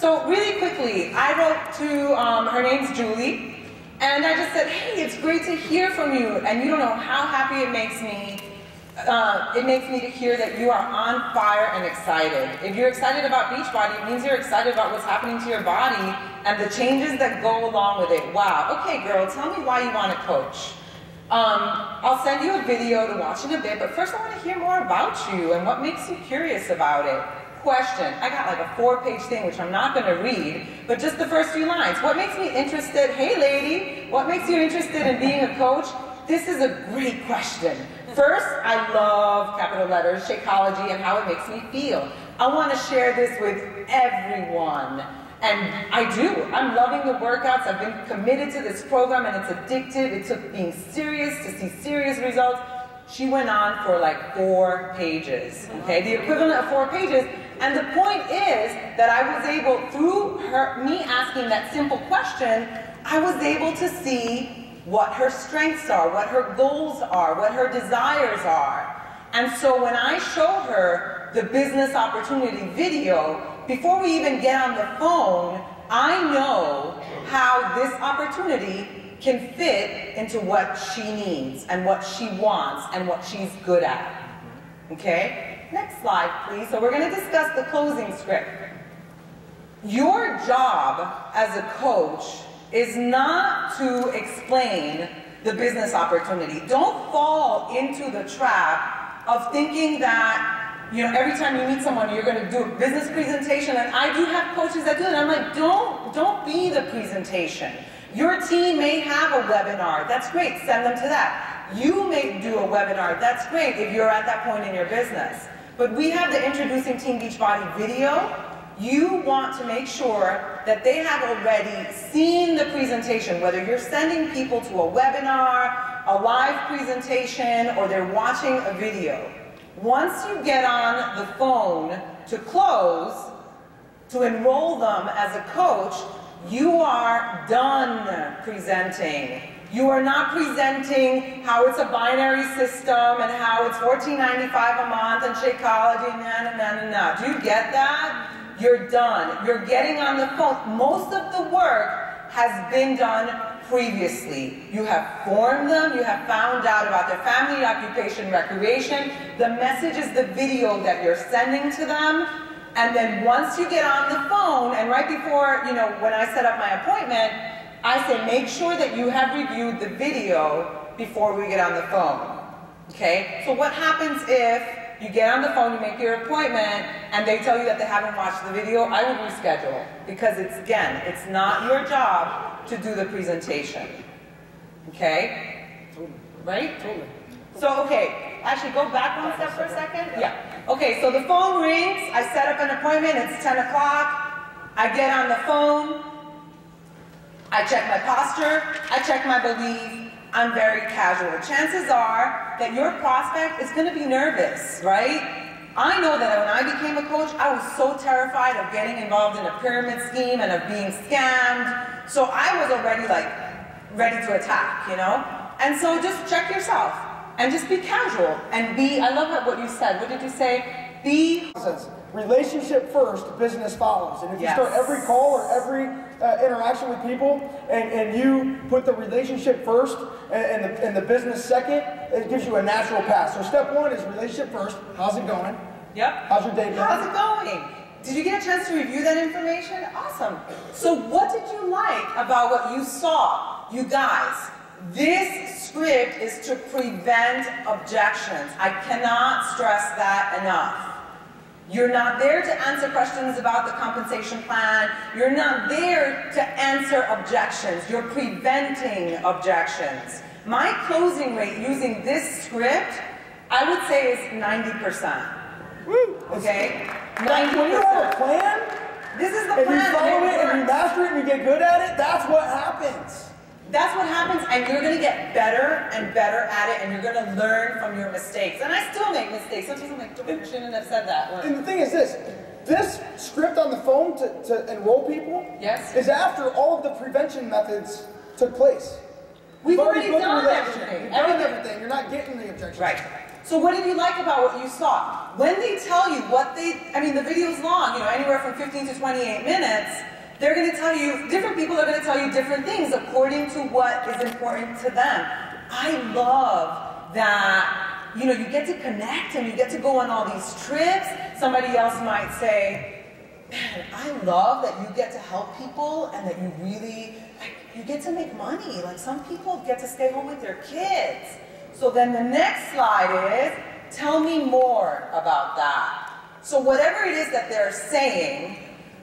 So really quickly, I wrote to, her name's Julie, and I just said, hey, it's great to hear from you, and you don't know how happy it makes me. It makes me to hear that you are on fire and excited. If you're excited about Beachbody, it means you're excited about what's happening to your body and the changes that go along with it. Wow, okay girl, tell me why you want to coach. I'll send you a video to watch in a bit, but first I want to hear more about you and what makes you curious about it. Question, I got like a 4-page thing which I'm not going to read, but just the first few lines. What makes me interested, hey lady, what makes you interested in being a coach? This is a great question. First, I love capital letters, Shakeology, and how it makes me feel. I want to share this with everyone. And I do. I'm loving the workouts. I've been committed to this program, and it's addictive. It took being serious to see serious results. She went on for like 4 pages, okay? The equivalent of 4 pages. And the point is that I was able, through me asking that simple question, I was able to see what her strengths are, what her goals are, what her desires are. And so when I show her the business opportunity video, before we even get on the phone, I know how this opportunity can fit into what she needs and what she wants and what she's good at. Okay? Next slide, please. So we're going to discuss the closing script. Your job as a coach is not to explain the business opportunity. Don't fall into the trap of thinking that, you know, every time you meet someone, you're going to do a business presentation. And I do have coaches that do it. I'm like, don't be the presentation. Your team may have a webinar. That's great. Send them to that. You may do a webinar. That's great if you're at that point in your business. But we have the Introducing Team Beachbody video. You want to make sure that they have already seen the presentation, whether you're sending people to a webinar, a live presentation, or they're watching a video. Once you get on the phone to close, to enroll them as a coach, you are done presenting. You are not presenting how it's a binary system and how it's $14.95 a month and Shakeology, na. Do you get that? You're done. You're getting on the phone. Most of the work has been done previously. You have formed them. You have found out about their family, occupation, recreation. The message is the video that you're sending to them. And then once you get on the phone, and right before, you know, when I set up my appointment, I say make sure that you have reviewed the video before we get on the phone. Okay? So what happens if you get on the phone, you make your appointment, and they tell you that they haven't watched the video? I would reschedule, because it's, again, it's not your job to do the presentation. Okay? Right? Totally. So, okay, actually go back one step for a second. Yeah. Okay, so the phone rings, I set up an appointment, it's 10 o'clock, I get on the phone, I check my posture, I check my belief, I'm very casual. Chances are that your prospect is going to be nervous, right? I know that when I became a coach, I was so terrified of getting involved in a pyramid scheme and of being scammed. So I was already like ready to attack, you know? And so just check yourself and just be casual and be, I love what you said. What did you say? Be relationship first, business follows. And if you start every call or every interaction with people and you put the relationship first and the business second, it gives you a natural path. So step 1 is relationship first. How's it going? Yep. How's your day going? How's it going? Did you get a chance to review that information? Awesome. So what did you like about what you saw? You guys, this script is to prevent objections. I cannot stress that enough. You're not there to answer questions about the compensation plan. You're not there to answer objections. You're preventing objections. My closing rate using this script, I would say, is 90%. Woo! Okay? 90%. When you have a plan, this is the plan. And you follow it and you master it and you get good at it, that's what happens. That's what happens, and you're going to get better and better at it, and you're going to learn from your mistakes. And I still make mistakes. Sometimes I'm like, I shouldn't have said that. And the thing is this script on the phone to enroll people is after all of the prevention methods took place. We've already done everything. You've done everything. You're not getting the objections. Right. So what did you like about what you saw? When they tell you what I mean, the video's long, anywhere from 15 to 28 minutes, they're going to tell you, different people are going to tell you different things according to what is important to them. I love that, you get to connect and you get to go on all these trips. Somebody else might say, man, I love that you get to help people and that you really, you get to make money. Like some people get to stay home with their kids. So then the next slide is, tell me more about that. So whatever it is that they're saying,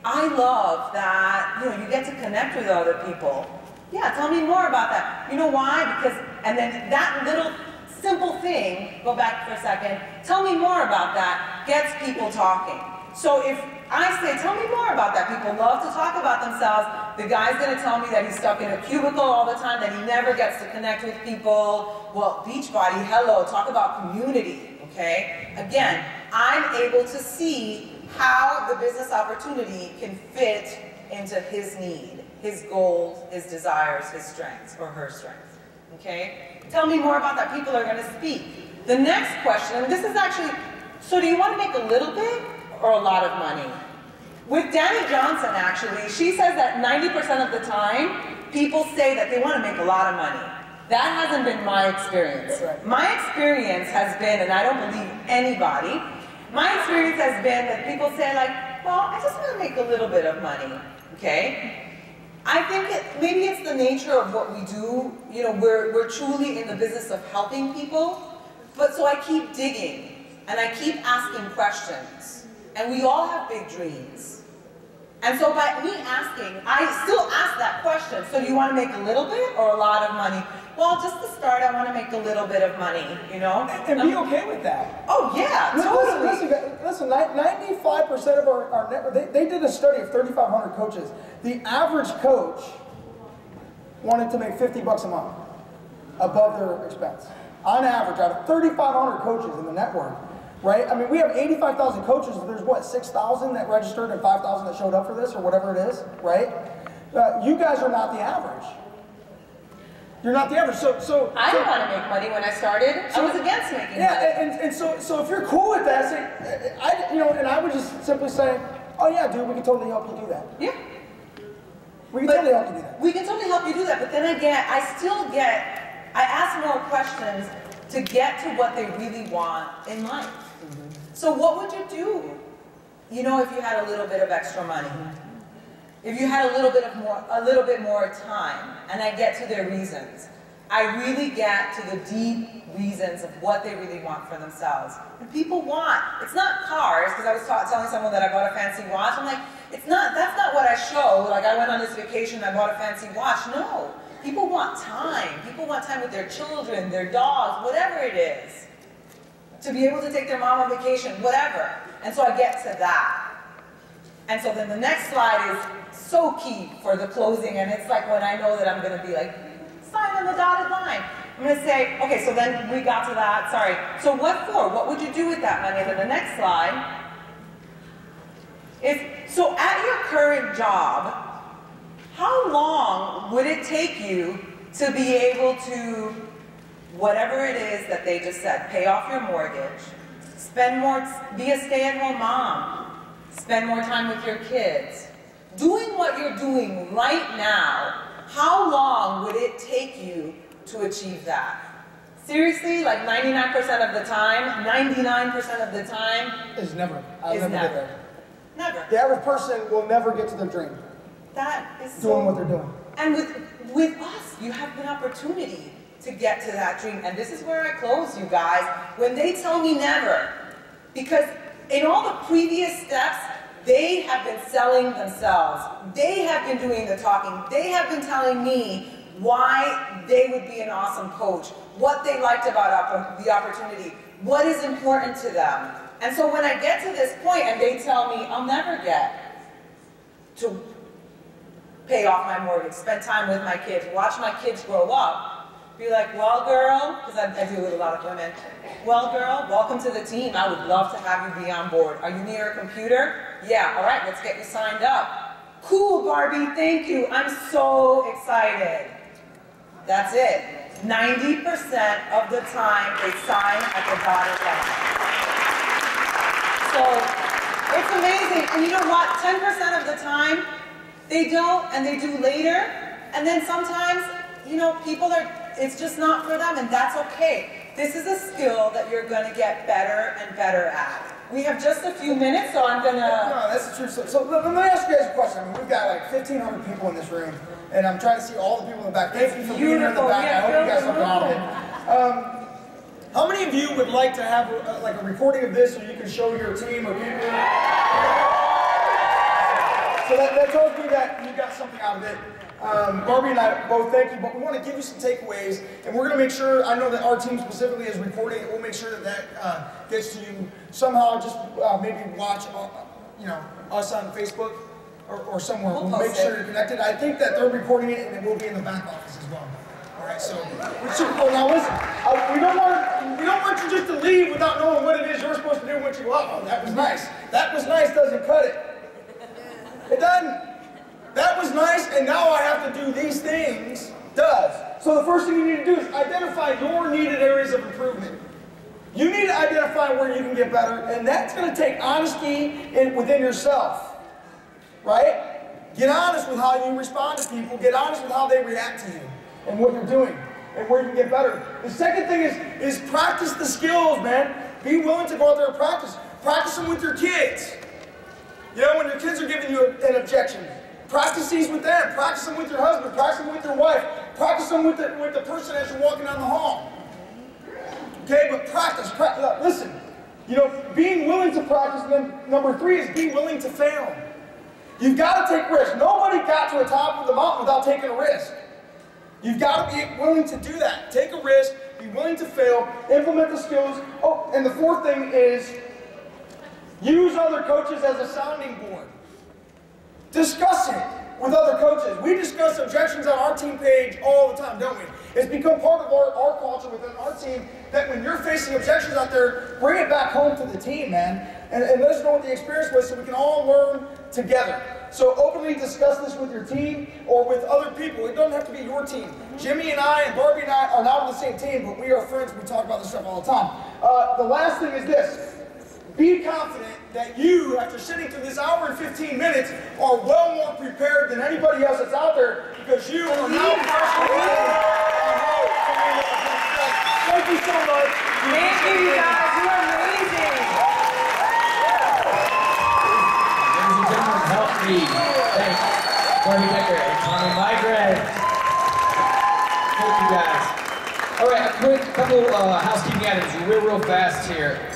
I love that, you get to connect with other people. Yeah, tell me more about that. You know why? Because, and then that little simple thing, go back for a second, tell me more about that, gets people talking. So if I say, tell me more about that, people love to talk about themselves. The guy's gonna tell me that he's stuck in a cubicle all the time, that he never gets to connect with people. Well, Beachbody, hello, talk about community, okay? Again, I'm able to see how the business opportunity can fit into his need, his goals, his desires, his strengths, or her strengths, okay? Tell me more about that. People are gonna speak. The next question, and this is actually, so do you wanna make a little bit or a lot of money? With Danny Johnson, actually, she says that 90% of the time, people say that they wanna make a lot of money. That hasn't been my experience. My experience has been, and I don't believe anybody, my experience has been that people say like, well, I just want to make a little bit of money, okay? I think maybe it's the nature of what we do. We're truly in the business of helping people, but so I keep digging, and I keep asking questions, and we all have big dreams. And so by me asking, I still ask that question, so do you want to make a little bit or a lot of money? Well, just to start, I want to make a little bit of money, And be okay with that. Oh, yeah, totally. Listen, 95% of our network, they did a study of 3,500 coaches. The average coach wanted to make $50 a month above their expense. On average, out of 3,500 coaches in the network, right? I mean, we have 85,000 coaches. There's what, 6,000 that registered and 5,000 that showed up for this or whatever it is, right? You guys are not the average. You're not the average. So I didn't want to make money when I started. I was against making money. Yeah, and so if you're cool with that, say, and I would just simply say, oh yeah, dude, we can totally help you do that. Yeah. We can totally help you do that. We can totally help you do that, but then I ask more questions to get to what they really want in life. So what would you do, if you had a little bit of extra money? If you had a little bit more time, and I get to their reasons. I really get to the deep reasons of what they really want for themselves. And people want, it's not cars, because I was telling someone that I bought a fancy watch. I'm like, that's not what I show. Like I went on this vacation, I bought a fancy watch. No, people want time. People want time with their children, their dogs, whatever it is. To be able to take their mom on vacation, whatever. And so I get to that. And so then the next slide is so key for the closing, and it's like when I know that I'm gonna be like, sign on the dotted line. I'm gonna say, okay, so then we got to that, sorry. So what for? What would you do with that money? Then the next slide is, so at your current job, how long would it take you to be able to, whatever it is that they just said, pay off your mortgage, be a stay-at-home mom, spend more time with your kids, doing what you're doing right now, how long would it take you to achieve that? Seriously, like 99% of the time, 99% of the time, is never. I'll never get there. Never. The average person will never get to their dream. That is doing what they're doing. And with us, you have an opportunity to get to that dream. And this is where I close, you guys. When they tell me never, because in all the previous steps, they have been selling themselves. They have been doing the talking. They have been telling me why they would be an awesome coach, what they liked about the opportunity, what is important to them. And so when I get to this point and they tell me I'll never get to pay off my mortgage, spend time with my kids, watch my kids grow up, be like, well, girl, because I deal with a lot of women, well, girl, welcome to the team. I would love to have you be on board. Are you near a computer? Yeah, all right, let's get you signed up. Cool, Barbie, thank you. I'm so excited. That's it. 90% of the time they sign at the dotted line. So it's amazing. And you know what? 10% of the time they don't, and they do later. And then sometimes, you know, people are, it's just not for them, and that's okay. This is a skill that you're going to get better and better at. We have just a few minutes, so I'm going to... No, that's true. So let me ask you guys a question. I mean, we've got like 1,500 people in this room, and I'm trying to see all the people in the back. Thank you for being here in the back. I hope you guys something out of it. How many of you would like to have like a recording of this so you can show your team or people? So that tells me that you got something out of it. Barbie and I both thank you, but we want to give you some takeaways, and we're going to make sure, I know that our team specifically is recording it, we'll make sure that that gets to you somehow. Just maybe watch you know, us on Facebook or somewhere. We'll make sure you're connected. I think that they're recording it, and it will be in the back office as well. All right, so we're super cool. Now listen, we don't want you just to leave without knowing what it is you're supposed to do once you go out. Oh, that was nice. That was nice doesn't cut it. It doesn't. That was nice, and now I have to do these things, does. So the first thing you need to do is identify your needed areas of improvement. You need to identify where you can get better, and that's going to take honesty within yourself, right? Get honest with how you respond to people. Get honest with how they react to you and what you're doing and where you can get better. The second thing is practice the skills, man. Be willing to go out there and practice. Practice them with your kids. You know, when your kids are giving you an objection, practice these with them. Practice them with your husband. Practice them with your wife. Practice them with the person as you're walking down the hall. Okay, but practice. Listen, you know, being willing to practice. Then number 3 is be willing to fail. You've got to take risks. Nobody got to the top of the mountain without taking a risk. You've got to be willing to do that. Take a risk. Be willing to fail. Implement the skills. Oh, and the 4th thing is use other coaches as a sounding board. Discuss it with other coaches. We discuss objections on our team page all the time, don't we? It's become part of our culture within our team that when you're facing objections out there, bring it back home to the team, man. And let us know what the experience was so we can all learn together. So openly discuss this with your team or with other people. It doesn't have to be your team. Jimmy and I and Barbie and I are not on the same team, but we are friends. We talk about this stuff all the time. The last thing is this. Be confident that you, after sitting through this hour and 15 minutes, are well more prepared than anybody else that's out there because you are now professional. Thank you so much. Thank you, you guys. You are amazing. Ladies and gentlemen, help me thank Barbie Becker and Tommy Mygrant. Thank you guys. All right, a quick couple housekeeping items real fast here.